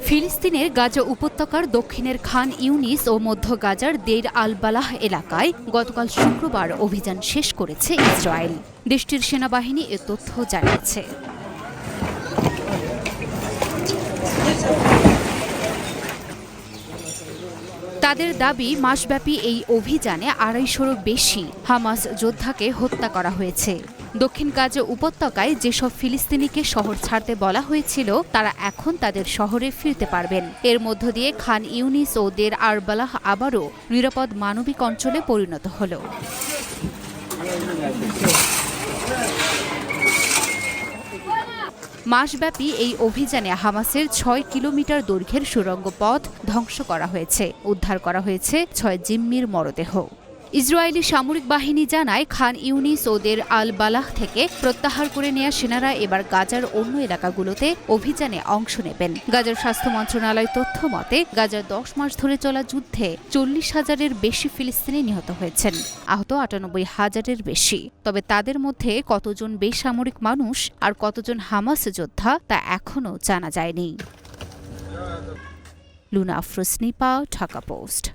ফিলিস্তিনের গাজা উপত্যকার দক্ষিণের খান ইউনিস ও মধ্য গাজার দেইর আল বালাহ এলাকায় গতকাল শুক্রবার অভিযান শেষ করেছে ইসরায়েল। দেশটির সেনাবাহিনী এ তথ্য জানিয়েছে। তাদের দাবি, মাসব্যাপী এই অভিযানে ২৫০-রও বেশি হামাস যোদ্ধাকে হত্যা করা হয়েছে। দক্ষিণ গাজা উপত্যকায় যেসব ফিলিস্তিনিকে শহর ছাড়তে বলা হয়েছিল তারা এখন তাদের শহরে ফিরতে পারবেন। এর মধ্য দিয়ে খান ইউনিস ও দের আর বালাহ আবারও নিরাপদ মানবিক অঞ্চলে পরিণত হল। মাসব্যাপী এই অভিযানে হামাসের ৬ কিলোমিটার দৈর্ঘ্যের সুড়ঙ্গ পথ ধ্বংস করা হয়েছে। উদ্ধার করা হয়েছে ৬ জিম্মির মরদেহ। ইসরায়েলি সামরিক বাহিনী জানায়, খান ইউনিস ও দের আল বালাহ থেকে প্রত্যাহার করে নেওয়া সেনারা এবার গাজার অন্য এলাকাগুলোতে অভিযানে অংশ নেবেন। গাজার স্বাস্থ্য মন্ত্রণালয় তথ্য মতে, গাজার ১০ মাস ধরে চলা যুদ্ধে ৪০,০০০-এর বেশি ফিলিস্তিনি নিহত হয়েছেন, আহত ৯৮,০০০-এর বেশি। তবে তাদের মধ্যে কতজন বেসামরিক মানুষ আর কতজন হামাস যোদ্ধা তা এখনও জানা যায়নি। লুনা আফরোজ, নিপা, ঢাকা পোস্ট।